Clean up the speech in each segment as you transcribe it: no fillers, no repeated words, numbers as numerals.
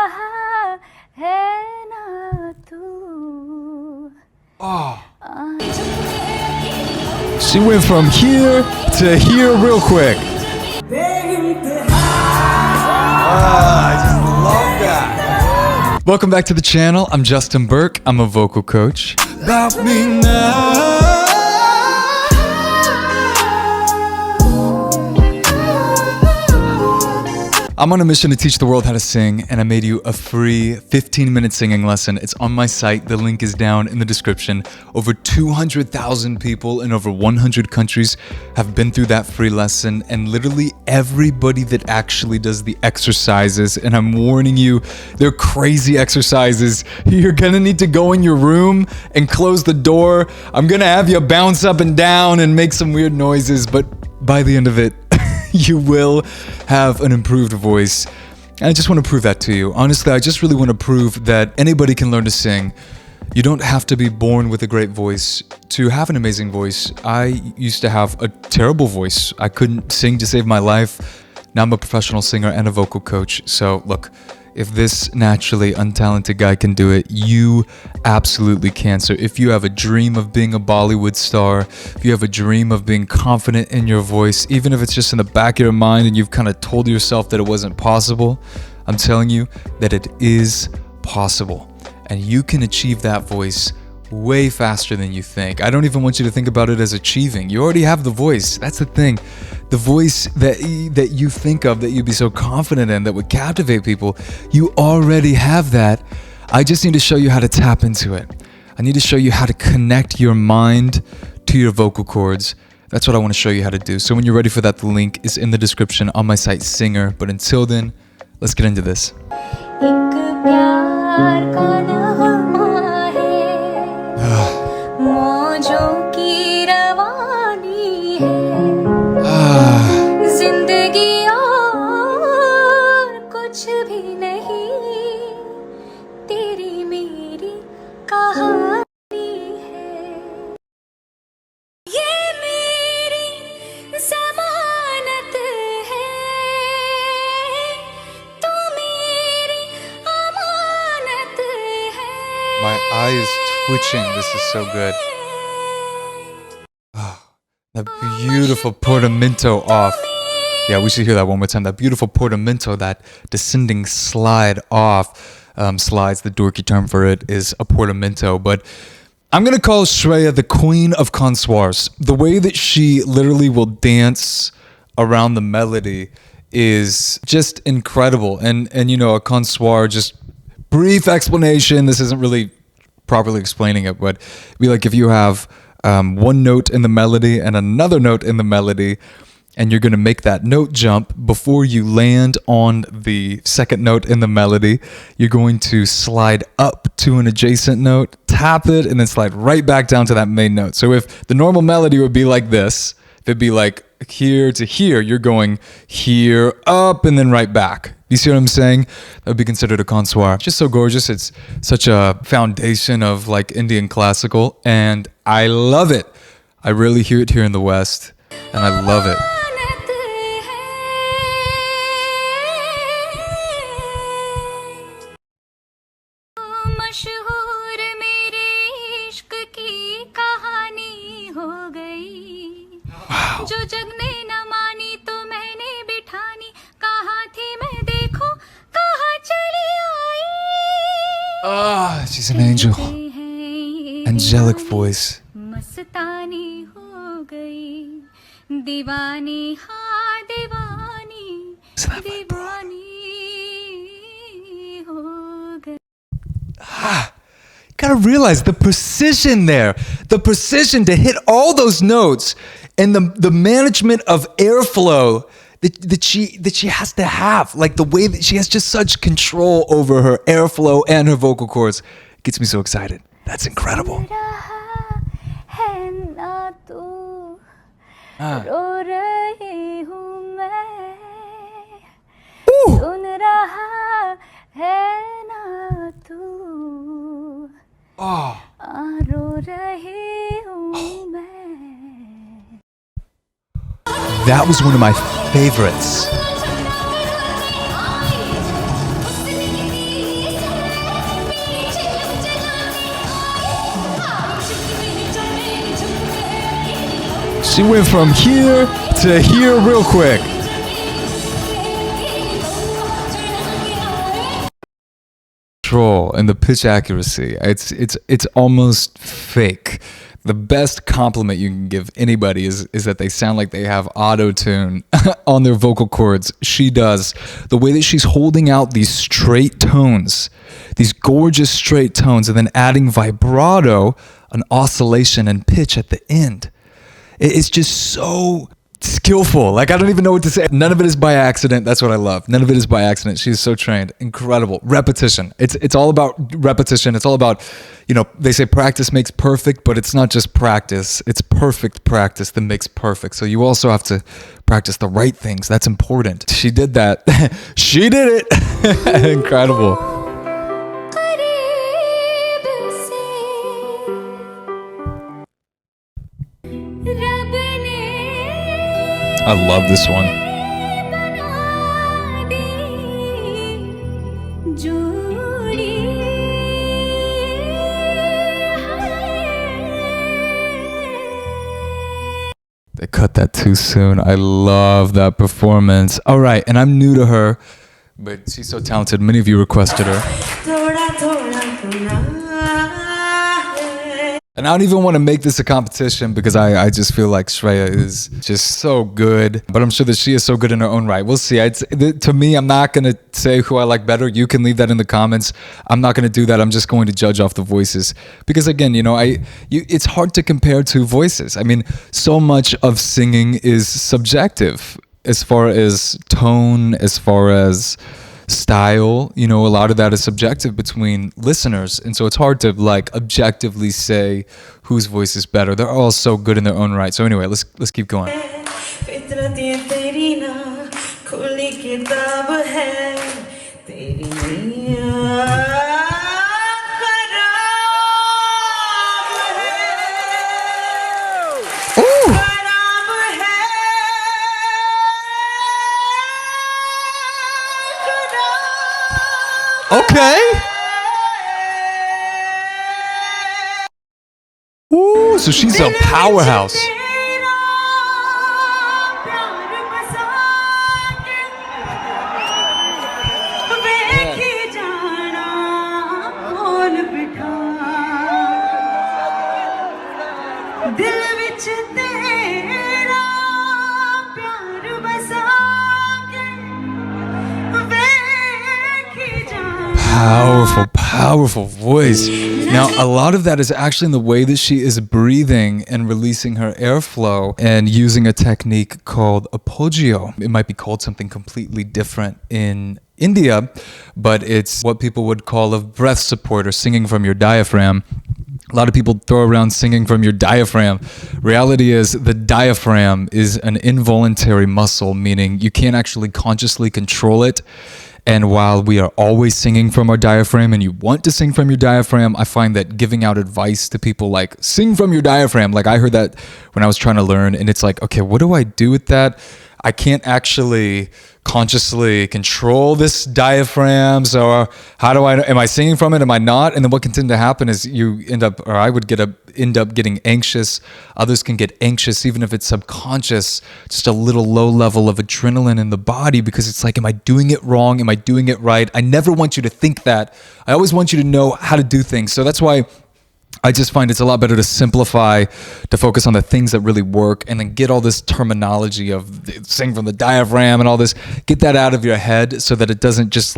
रहा है ना तू. She went from here to here real quick. I just love that. Welcome back to the channel. I'm Justin Burke. I'm a vocal coach. About me now. I'm on a mission to teach the world how to sing, and I made you a free 15-minute singing lesson. It's on my site. The link is down in the description. Over 200,000 people in over 100 countries have been through that free lesson, and literally everybody that actually does the exercises, and I'm warning you, they're crazy exercises. You're gonna need to go in your room and close the door. I'm gonna have you bounce up and down and make some weird noises, but by the end of it, you will have an improved voice. And I just want to prove that to you. Honestly, I just really want to prove that anybody can learn to sing. You don't have to be born with a great voice to have an amazing voice. I used to have a terrible voice. I couldn't sing to save my life. Now I'm a professional singer and a vocal coach. So look, if this naturally untalented guy can do it, you absolutely can. So if you have a dream of being a Bollywood star, if you have a dream of being confident in your voice, even if it's just in the back of your mind and you've kind of told yourself that it wasn't possible, I'm telling you that it is possible. And you can achieve that voice way faster than you think. I don't even want you to think about it as achieving. You already have the voice. That's the thing. The voice that you think of, that you'd be so confident in, that would captivate people, you already have that. I just need to show you how to tap into it. I need to show you how to connect your mind to your vocal cords. That's what I want to show you how to do. So when you're ready for that, the link is in the description on my site, Singer. But until then, let's get into this. My eye is twitching. This is so good. Oh, that beautiful portamento off. Yeah, we should hear that one more time. That beautiful portamento, that descending slide off. Slides, the dorky term for it is a portamento. But I'm going to call Shreya the queen of consoirs. The way that she literally will dance around the melody is just incredible. And you know, a consoir, just brief explanation. This isn't really properly explaining it, but it'd be like if you have one note in the melody and another note in the melody, and you're going to make that note jump before you land on the second note in the melody. You're going to slide up to an adjacent note, tap it, and then slide right back down to that main note. So if the normal melody would be like this, if it'd be like here to here, you're going here, up, and then right back. You see what I'm saying? That would be considered a consoir. Just so gorgeous. It's such a foundation of like Indian classical, and I love it. I really hear it here in the West, and I love it. Wow. Ah, she's an angel. Angelic voice. Gotta realize the precision there, the precision to hit all those notes, and the management of airflow that she has to have, like the way that she has just such control over her airflow and her vocal cords, gets me so excited. That's incredible. That was one of my favorites. She went from here to here real quick. And the pitch accuracy, it's almost fake. The best compliment you can give anybody is that they sound like they have auto-tune on their vocal cords. She does. The way that she's holding out these straight tones, these gorgeous straight tones, and then adding vibrato, an oscillation and pitch at the end. It's just so skillful. Like, I don't even know what to say. None of it is by accident. That's what I love. None of it is by accident. She's so trained. Incredible. Repetition. It's all about repetition. It's all about, they say practice makes perfect, but it's not just practice. It's perfect practice that makes perfect. So you also have to practice the right things. That's important. She did that. She did it. Incredible. I love this one. They cut that too soon. I love that performance. All right, and I'm new to her, but she's so talented. Many of you requested her. And I don't even want to make this a competition because I just feel like Shreya is just so good. But I'm sure that she is so good in her own right. We'll see. To me, I'm not going to say who I like better. You can leave that in the comments. I'm not going to do that. I'm just going to judge off the voices. Because again, it's hard to compare two voices. I mean, so much of singing is subjective as far as tone, as far as style. A lot of that is subjective between listeners, and so it's hard to objectively say whose voice is better. They're all so good in their own right. So anyway, let's keep going. Okay. Ooh, so she's a powerhouse. Powerful voice. Now, a lot of that is actually in the way that she is breathing and releasing her airflow and using a technique called appoggio. It might be called something completely different in India, but it's what people would call a breath support or singing from your diaphragm. A lot of people throw around singing from your diaphragm. Reality is the diaphragm is an involuntary muscle, meaning you can't actually consciously control it. And while we are always singing from our diaphragm and you want to sing from your diaphragm, I find that giving out advice to people like sing from your diaphragm, like I heard that when I was trying to learn, and it's like, okay, what do I do with that? I can't actually consciously control this diaphragm. So how do am I singing from it? Am I not? And then what can tend to happen is you end up, or I would end up getting anxious. Others can get anxious, even if it's subconscious, just a little low level of adrenaline in the body, because it's like, am I doing it wrong? Am I doing it right? I never want you to think that. I always want you to know how to do things. So that's why I just find it's a lot better to simplify, to focus on the things that really work, and then get all this terminology of sing from the diaphragm and all this, get that out of your head so that it doesn't just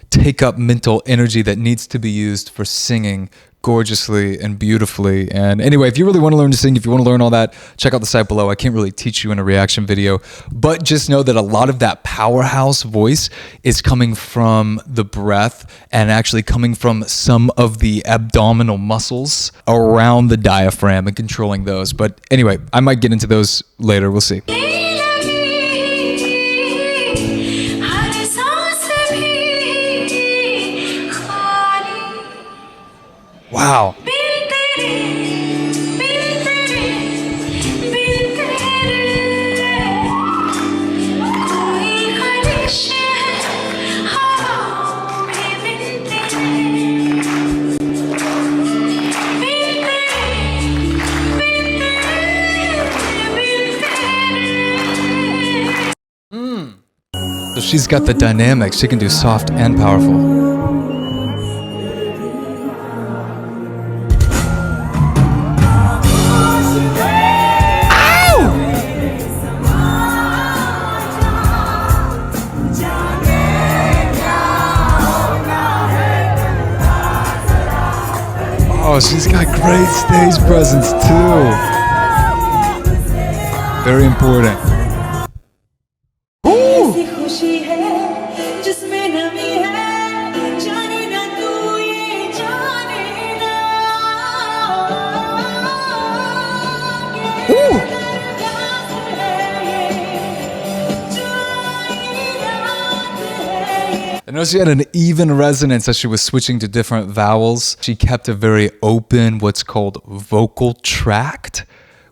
take up mental energy that needs to be used for singing gorgeously and beautifully. And anyway, if you really want to learn to sing, if you want to learn all that, check out the site below. I can't really teach you in a reaction video, but just know that a lot of that powerhouse voice is coming from the breath and actually coming from some of the abdominal muscles around the diaphragm and controlling those. But anyway, I might get into those later. We'll see. Wow. So she's got the dynamics. She can do soft and powerful. Oh, she's got great stage presence too. Very important. Ooh. I know she had an even resonance as she was switching to different vowels. She kept a very open, what's called vocal tract,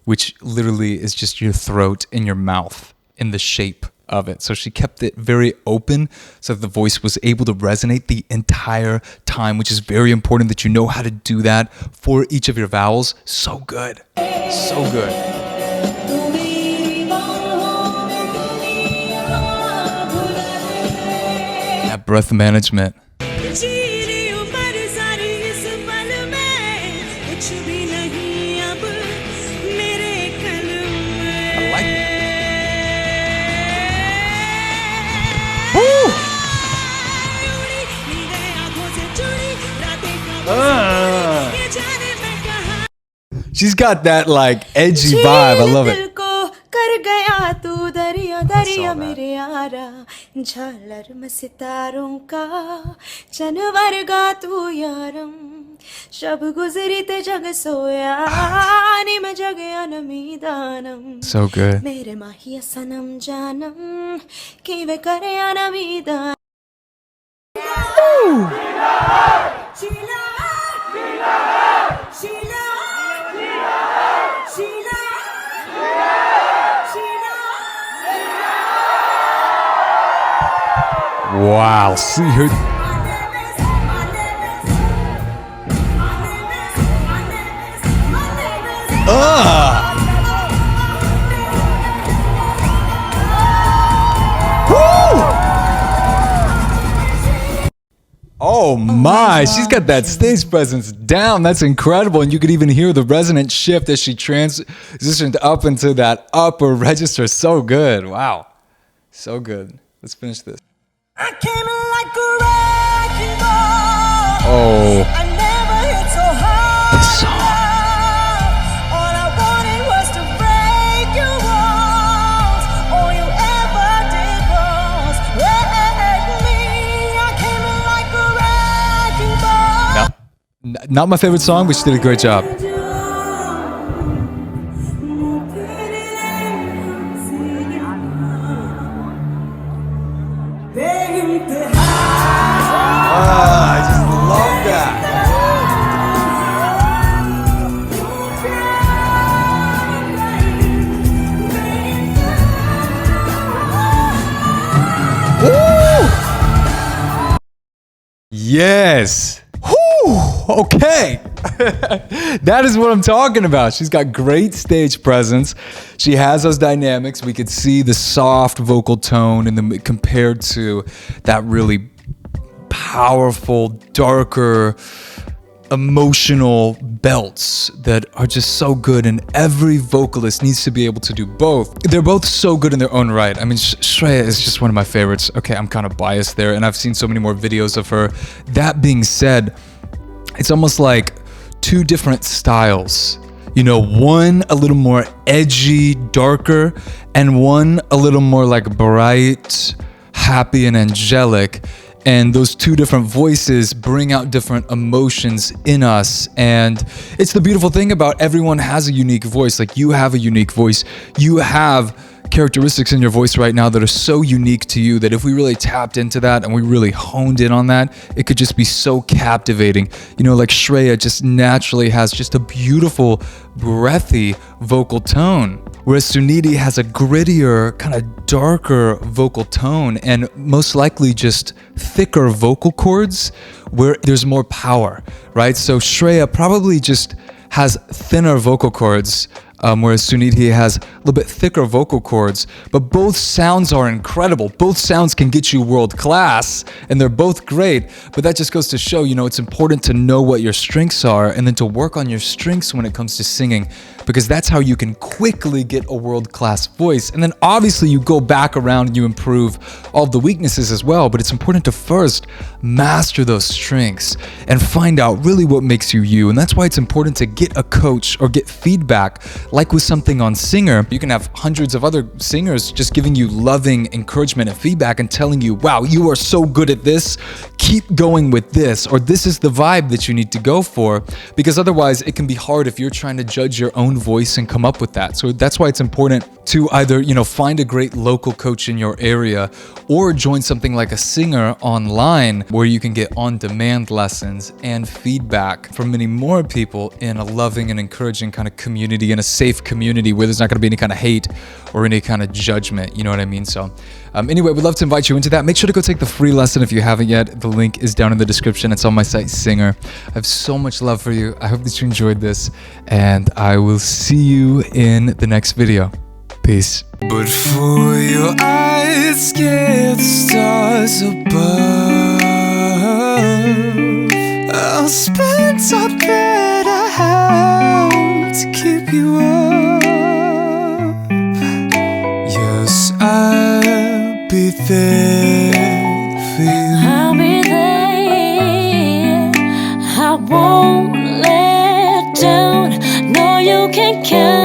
which literally is just your throat in your mouth in the shape of it. So she kept it very open so that the voice was able to resonate the entire time, which is very important that you know how to do that for each of your vowels. So good. So good. That breath management. She's got that like edgy vibe. I love it. So good. Wow, see her. Oh my, she's got that stage presence down. That's incredible. And you could even hear the resonant shift as she transitioned up into that upper register. So good. Wow. So good. Let's finish this. I came like a wrecking ball. Oh. I never hit so hard. This song. All I wanted was to break your walls. All you ever did was wreck me. I came like a wrecking ball. Not my favorite song, but she did a great job. I just love that. Woo! Yes. Whew. Okay. That is what I'm talking about. She's got great stage presence. She has those dynamics. We could see the soft vocal tone and then compared to that really powerful, darker, emotional belts that are just so good, and every vocalist needs to be able to do both. They're both so good in their own right. I mean, Shreya is just one of my favorites. Okay, I'm kind of biased there, and I've seen so many more videos of her. That being said, it's almost like two different styles. You know, one a little more edgy, darker, and one a little more like bright, happy, and angelic. And those two different voices bring out different emotions in us. And it's the beautiful thing about everyone has a unique voice. Like, you have a unique voice. You have characteristics in your voice right now that are so unique to you that if we really tapped into that and we really honed in on that, it could just be so captivating. You know, like Shreya just naturally has just a beautiful, breathy vocal tone, whereas Sunidhi has a grittier, kind of darker vocal tone and most likely just thicker vocal cords where there's more power, right? So Shreya probably just has thinner vocal cords whereas Sunidhi has a little bit thicker vocal cords. But both sounds are incredible. Both sounds can get you world class, and they're both great. But that just goes to show, it's important to know what your strengths are and then to work on your strengths when it comes to singing, because that's how you can quickly get a world-class voice. And then obviously you go back around and you improve all the weaknesses as well, but it's important to first master those strengths and find out really what makes you you. And that's why it's important to get a coach or get feedback. Like with something on Singer, you can have hundreds of other singers just giving you loving encouragement and feedback and telling you, wow, you are so good at this, keep going with this, or this is the vibe that you need to go for, because otherwise it can be hard if you're trying to judge your own voice and come up with that. So that's why it's important to either, find a great local coach in your area or join something like a Singer online where you can get on-demand lessons and feedback from many more people in a loving and encouraging kind of community, in a safe community where there's not going to be any kind of hate or any kind of judgment, you know what I mean? So anyway, we'd love to invite you into that. Make sure to go take the free lesson if you haven't yet. The link is down in the description. It's on my site, Singer. I have so much love for you. I hope that you enjoyed this, and I will see you in the next video. Peace. But for your eyes, scare the stars above. I'll spend all that I have to keep you up. Yes, I'll be there for you. I'll be there. I won't let down. No, you can count.